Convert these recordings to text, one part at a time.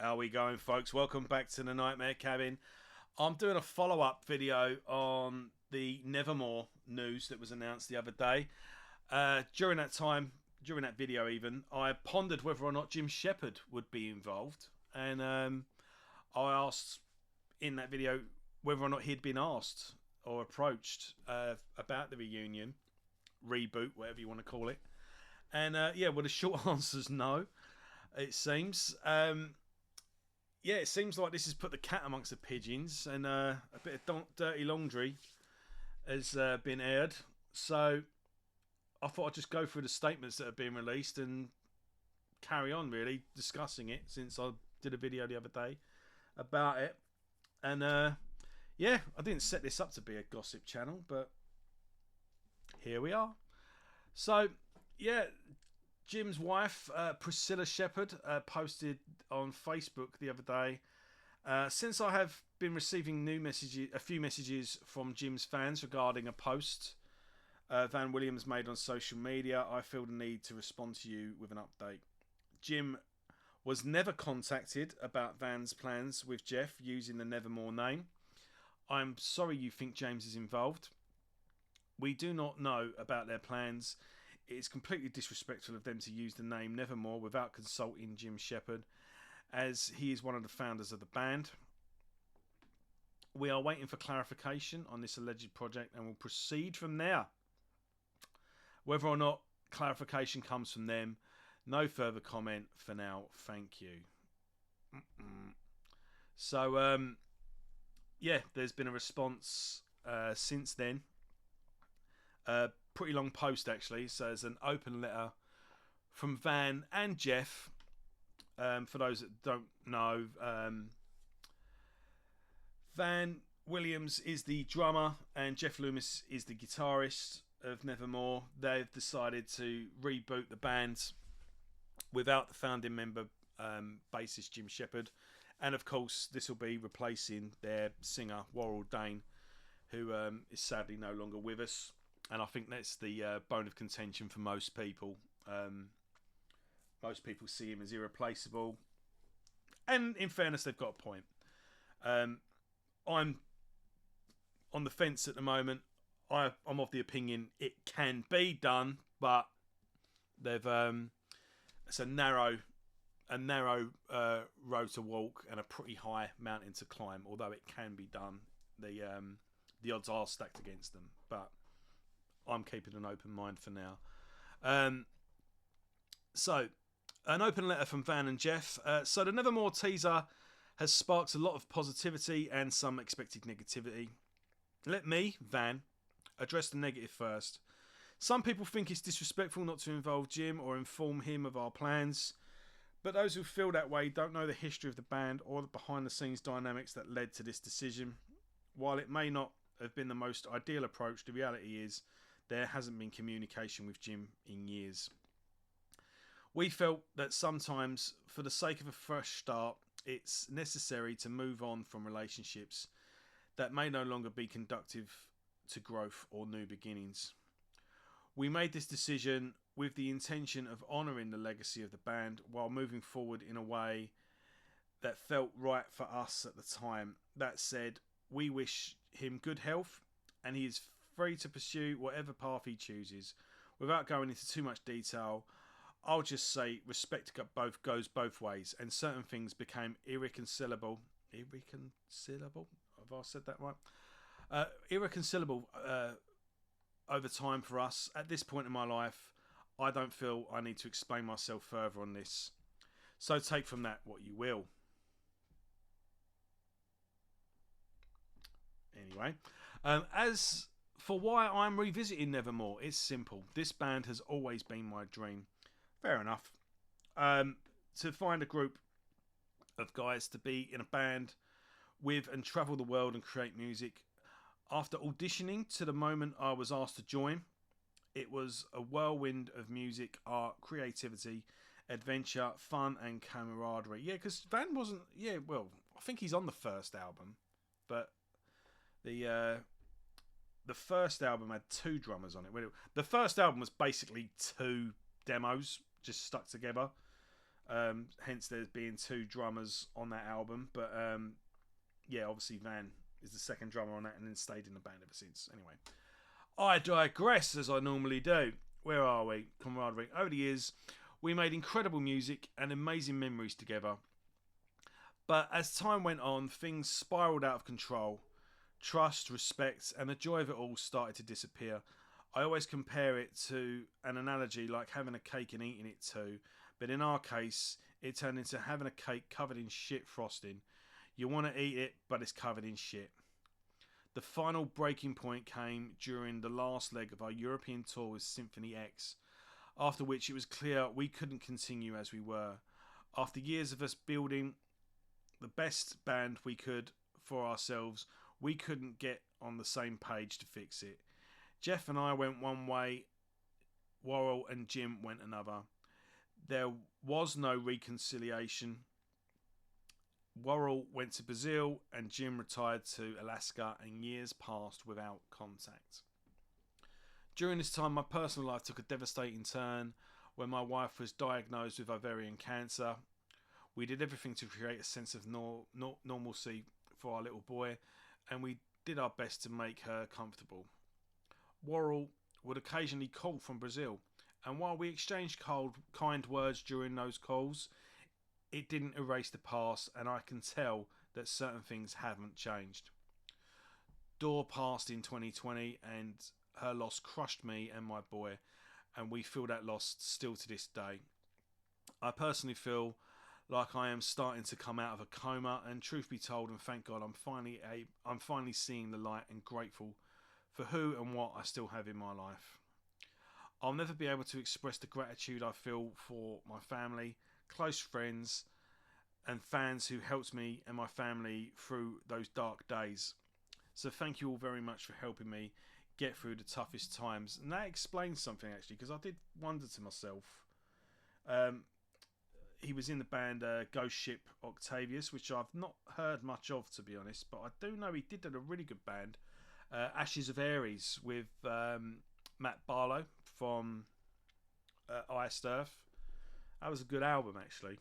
How we going, folks? Welcome back to the Nightmare Cabin. I'm doing a follow-up video on the Nevermore news that was announced the other day. During that video even, I pondered whether or not Jim Shepherd would be involved. And I asked in that video whether or not he'd been asked or approached about the reunion, reboot, whatever you want to call it. And the short answer's no, it seems. It seems like this has put the cat amongst the pigeons, and a bit of dirty laundry has been aired. So I thought I'd just go through the statements that have been released and carry on really discussing it, since I did a video the other day about it. And I didn't set this up to be a gossip channel, but here we are. So Jim's wife, Priscilla Shepherd, posted on Facebook the other day. Since I have been receiving a few messages from Jim's fans regarding a post Van Williams made on social media, I feel the need to respond to you with an update. Jim was never contacted about Van's plans with Jeff using the Nevermore name. I'm sorry you think James is involved. We do not know about their plans. It's completely disrespectful of them to use the name Nevermore without consulting Jim Shepherd, as he is one of the founders of the band. We are waiting for clarification on this alleged project and will proceed from there. Whether or not clarification comes from them, no further comment for now. Thank you. So, there's been a response since then. Pretty long post actually. So there's an open letter from Van and Jeff. For those that don't know, Van Williams is the drummer and Jeff Loomis is the guitarist of Nevermore. They've decided to reboot the band without the founding member, bassist Jim Shepherd, and of course this will be replacing their singer Warrell Dane, who is sadly no longer with us. And I think that's the bone of contention for most people. Most people see him as irreplaceable. And in fairness, they've got a point. I'm on the fence at the moment. I'm of the opinion it can be done, but they've it's a narrow road to walk and a pretty high mountain to climb. Although it can be done, the odds are stacked against them. But I'm keeping an open mind for now. So, an open letter from Van and Jeff. So the Nevermore teaser has sparked a lot of positivity and some expected negativity. Let me, Van, address the negative first. Some people think it's disrespectful not to involve Jim or inform him of our plans, but those who feel that way don't know the history of the band or the behind the scenes dynamics that led to this decision. While it may not have been the most ideal approach, the reality is there hasn't been communication with Jim in years. We felt that sometimes, for the sake of a fresh start, it's necessary to move on from relationships that may no longer be conducive to growth or new beginnings. We made this decision with the intention of honouring the legacy of the band while moving forward in a way that felt right for us at the time. That said, we wish him good health, and he is free to pursue whatever path he chooses. Without going into too much detail, I'll just say respect goes both ways, and certain things became irreconcilable. Irreconcilable? Have I said that right? Irreconcilable over time for us. At this point in my life, I don't feel I need to explain myself further on this. So take from that what you will. Anyway, as for why I'm revisiting Nevermore, it's simple. This band has always been my dream. Fair enough. To find a group of guys to be in a band with and travel the world and create music. After auditioning to the moment I was asked to join, it was a whirlwind of music, art, creativity, adventure, fun and camaraderie. Yeah, because Van wasn't... Yeah, well, I think he's on the first album, but the first album had two drummers on it. The first album was basically two demos just stuck together. Hence there being two drummers on that album. But yeah, obviously Van is the second drummer on that and then stayed in the band ever since. Anyway, I digress as I normally do. Where are we? Camaraderie. Over the years, we made incredible music and amazing memories together. But as time went on, things spiraled out of control. Trust, respect, and the joy of it all started to disappear. I always compare it to an analogy like having a cake and eating it too, but in our case, it turned into having a cake covered in shit frosting. You want to eat it, but it's covered in shit. The final breaking point came during the last leg of our European tour with Symphony X, after which it was clear we couldn't continue as we were. After years of us building the best band we could for ourselves, we couldn't get on the same page to fix it. Jeff and I went one way, Worrell and Jim went another. There was no reconciliation. Worrell went to Brazil and Jim retired to Alaska, and years passed without contact. During this time, my personal life took a devastating turn when my wife was diagnosed with ovarian cancer. We did everything to create a sense of normalcy for our little boy, and we did our best to make her comfortable. Worrell would occasionally call from Brazil, and while we exchanged kind words during those calls, it didn't erase the past, and I can tell that certain things haven't changed. Dawn passed in 2020, and her loss crushed me and my boy, and we feel that loss still to this day. I personally feel like I am starting to come out of a coma, and truth be told, and thank God, I'm finally seeing the light and grateful for who and what I still have in my life. I'll never be able to express the gratitude I feel for my family, close friends, and fans who helped me and my family through those dark days. So thank you all very much for helping me get through the toughest times. And that explains something, actually, because I did wonder to myself. He was in the band Ghost Ship Octavius, which I've not heard much of, to be honest, but I do know he did a really good band, Ashes of Aries, with Matt Barlow from Iced Earth. That was a good album, actually.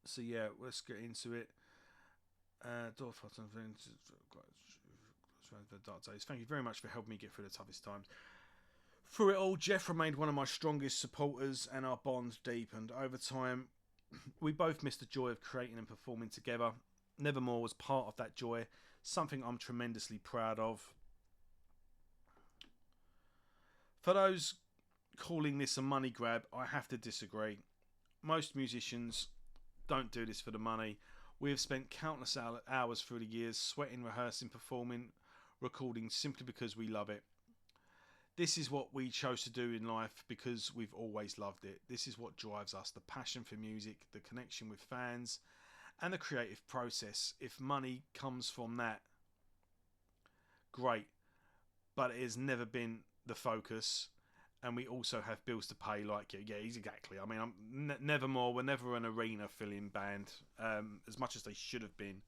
So yeah, let's get into it. Thank you very much for helping me get through the toughest times. Through it all, Jeff remained one of my strongest supporters, and our bond deepened. Over time, we both missed the joy of creating and performing together. Nevermore was part of that joy, something I'm tremendously proud of. For those calling this a money grab, I have to disagree. Most musicians don't do this for the money. We have spent countless hours through the years sweating, rehearsing, performing, recording simply because we love it. This is what we chose to do in life because we've always loved it. This is what drives us, the passion for music, the connection with fans, and the creative process. If money comes from that, great, but it has never been the focus, and we also have bills to pay. Like, yeah, exactly. I mean, Nevermore were never an arena filling band, as much as they should have been.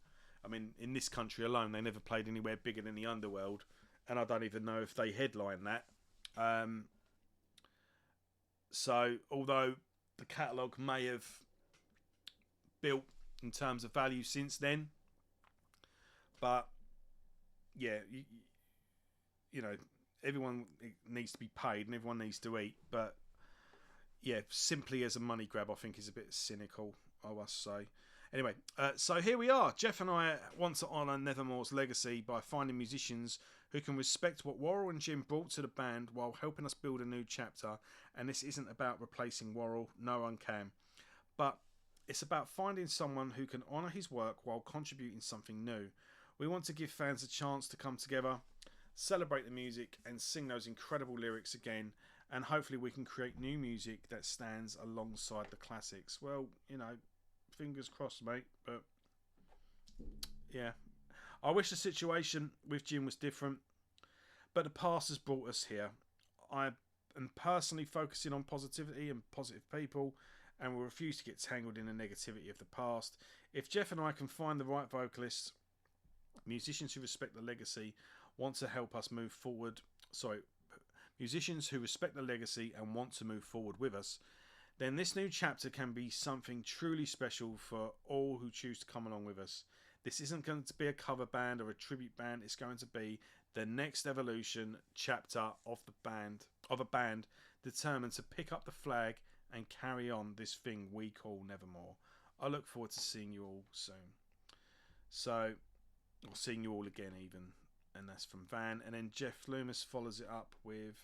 I mean, in this country alone, they never played anywhere bigger than the Underworld, and I don't even know if they headlined that. So, although the catalogue may have built in terms of value since then, but yeah, you know, everyone needs to be paid and everyone needs to eat, but yeah, simply as a money grab, I think is a bit cynical, I must say. Anyway, so here we are. Jeff and I want to honour Nevermore's legacy by finding musicians who can respect what Worrell and Jim brought to the band while helping us build a new chapter. And this isn't about replacing Worrell, no one can. But it's about finding someone who can honour his work while contributing something new. We want to give fans a chance to come together, celebrate the music and sing those incredible lyrics again, and hopefully we can create new music that stands alongside the classics. Well, you know, fingers crossed, mate, but yeah. I wish the situation with Jim was different, but the past has brought us here. I am personally focusing on positivity and positive people, and will refuse to get tangled in the negativity of the past. If Jeff and I can find the right vocalists, musicians who respect the legacy, want to help us move forward. Musicians who respect the legacy and want to move forward with us, then this new chapter can be something truly special for all who choose to come along with us. This isn't going to be a cover band or a tribute band. It's going to be the next evolution chapter of a band determined to pick up the flag and carry on this thing we call Nevermore. I look forward to seeing you all soon. So, or seeing you all again even. And that's from Van. And then Jeff Loomis follows it up with,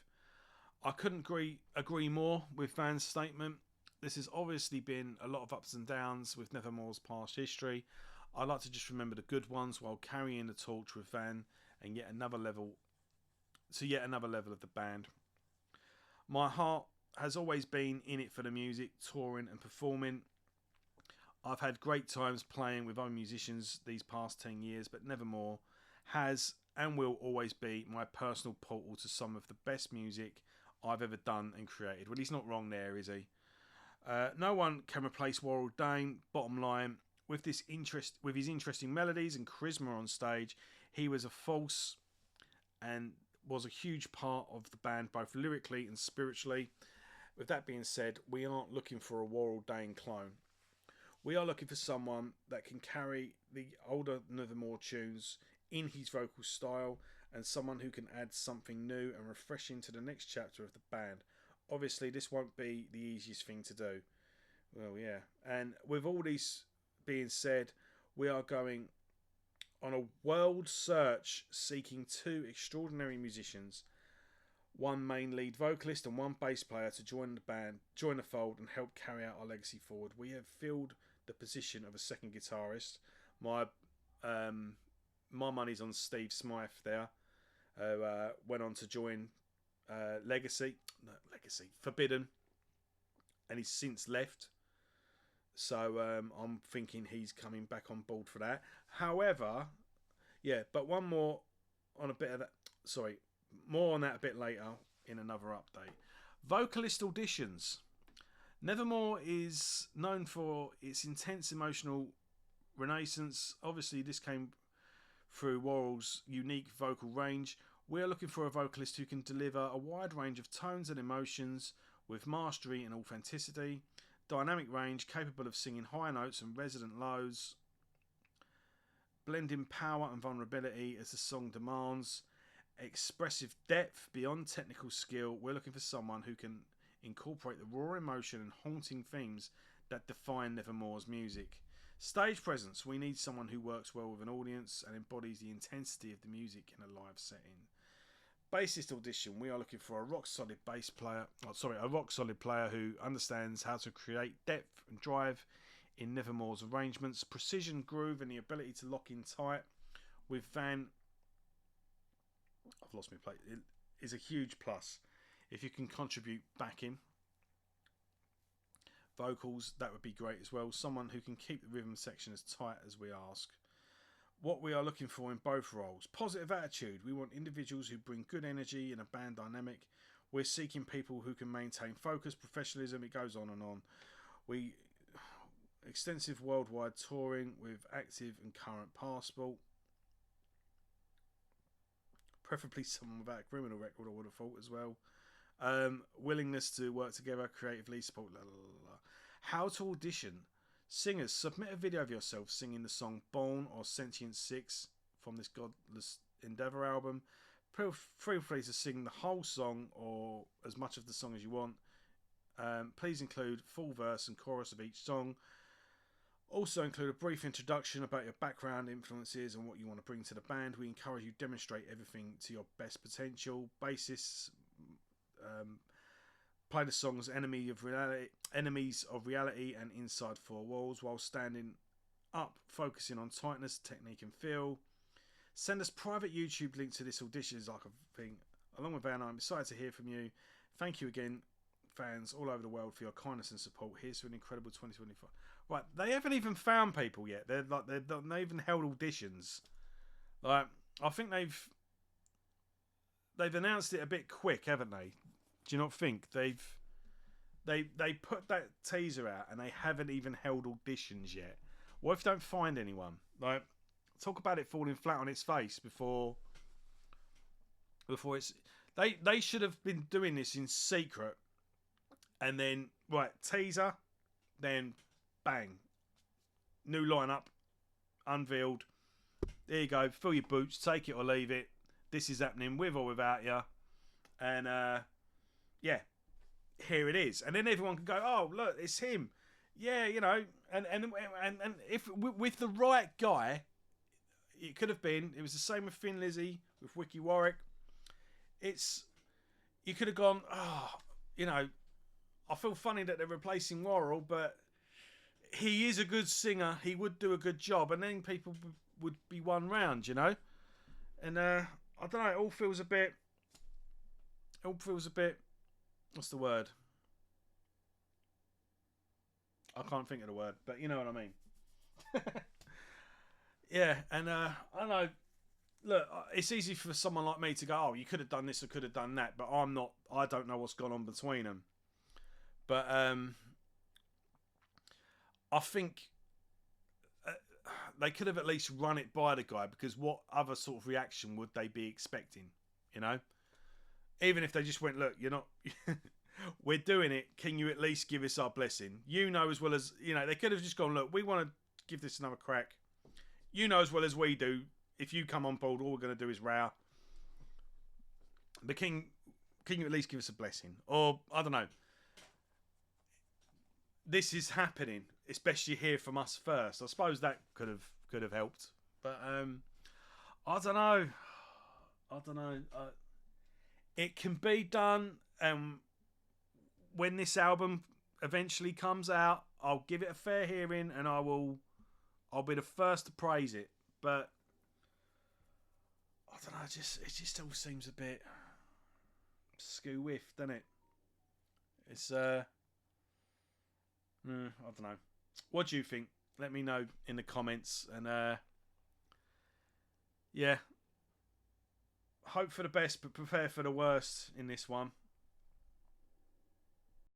I couldn't agree more with Van's statement. This has obviously been a lot of ups and downs with Nevermore's past history. I like to just remember the good ones while carrying the torch with Van and yet another level of the band. My heart has always been in it for the music, touring and performing. I've had great times playing with other musicians these past 10 years, but Nevermore has and will always be my personal portal to some of the best music I've ever done and created. Well, he's not wrong there, is he? No one can replace Warrell Dane. Bottom line, with his interesting melodies and charisma on stage, he was a force and was a huge part of the band, both lyrically and spiritually. With that being said, we aren't looking for a Warrell Dane clone. We are looking for someone that can carry the older Nevermore tunes in his vocal style, and someone who can add something new and refreshing to the next chapter of the band. Obviously, this won't be the easiest thing to do. Well, yeah. And with all this being said, we are going on a world search seeking two extraordinary musicians, one main lead vocalist and one bass player to join the fold and help carry out our legacy forward. We have filled the position of a second guitarist. My money's on Steve Smythe there. Went on to join Forbidden, and he's since left. So I'm thinking he's coming back on board for that. However, yeah, but one more on a bit of that. Sorry, more on that a bit later in another update. Vocalist auditions. Nevermore is known for its intense emotional renaissance. Obviously, this came through Warrell's unique vocal range. We are looking for a vocalist who can deliver a wide range of tones and emotions with mastery and authenticity, dynamic range capable of singing high notes and resonant lows, blending power and vulnerability as the song demands, expressive depth beyond technical skill. We're looking for someone who can incorporate the raw emotion and haunting themes that define Nevermore's music. Stage presence. We need someone who works well with an audience and embodies the intensity of the music in a live setting. Bassist audition. We are looking for a rock solid player who understands how to create depth and drive in Nevermore's arrangements, precision, groove, and the ability to lock in tight. With Van, I've lost my place. It is a huge plus. If you can contribute backing vocals, that would be great as well. Someone who can keep the rhythm section as tight as we ask. What we are looking for in both roles: positive attitude. We want individuals who bring good energy in a band dynamic. We're seeking people who can maintain focus, professionalism. It goes on and on. We extensive worldwide touring with active and current passport. Preferably someone without a criminal record, I would have thought as well. Willingness to work together, creatively support. How to audition. Singers, submit a video of yourself singing the song Born or Sentient 6 from this Godless Endeavour album. Feel free to sing the whole song or as much of the song as you want. Please include full verse and chorus of each song. Also include a brief introduction about your background, influences and what you want to bring to the band. We encourage you to demonstrate everything to your best potential. Bassists, play the songs Enemies of Reality and Inside Four Walls while standing up, focusing on tightness, technique and feel. Send us private YouTube link to this audition is like a thing. Along with Van, I'm excited to hear from you. Thank you again, fans all over the world, for your kindness and support. Here's to an incredible 2025. Right, they haven't even found people yet. They've not even held auditions. Like, I think they've announced it a bit quick, haven't they? Do you not think they put that teaser out and they haven't even held auditions yet? What if they don't find anyone? Like, talk about it falling flat on its face before it's. They should have been doing this in secret and then right teaser, then bang, new lineup unveiled. There you go. Fill your boots. Take it or leave it. This is happening with or without you. And yeah, here it is. And then everyone can go, oh look, it's him. Yeah, you know. And if with the right guy, it could have been. It was the same with Finn Lizzy, with Wiki Warwick. You could have gone, oh, you know, I feel funny that they're replacing Worrell, but he is a good singer. He would do a good job, and then people would be one round, you know. And I don't know. It all feels a bit. What's the word? I can't think of the word, but you know what I mean. Yeah, and I don't know. Look, it's easy for someone like me to go, oh, you could have done this or could have done that, but I'm not. I don't know what's gone on between them. But I think they could have at least run it by the guy, because what other sort of reaction would they be expecting? You know, even if they just went, look, you're not. We're doing it. Can you at least give us our blessing? You know as well as you know. They could have just gone, look, we want to give this another crack. You know as well as we do. If you come on board, all we're going to do is row. But can you at least give us a blessing? Or I don't know. This is happening, especially here from us first. I suppose that could have helped, but I don't know. It can be done. When this album eventually comes out, I'll give it a fair hearing, and I'll be the first to praise it. But I don't know. It just all seems a bit skew-whiff, doesn't it? It's I don't know. What do you think? Let me know in the comments, and yeah, hope for the best, but prepare for the worst in this one.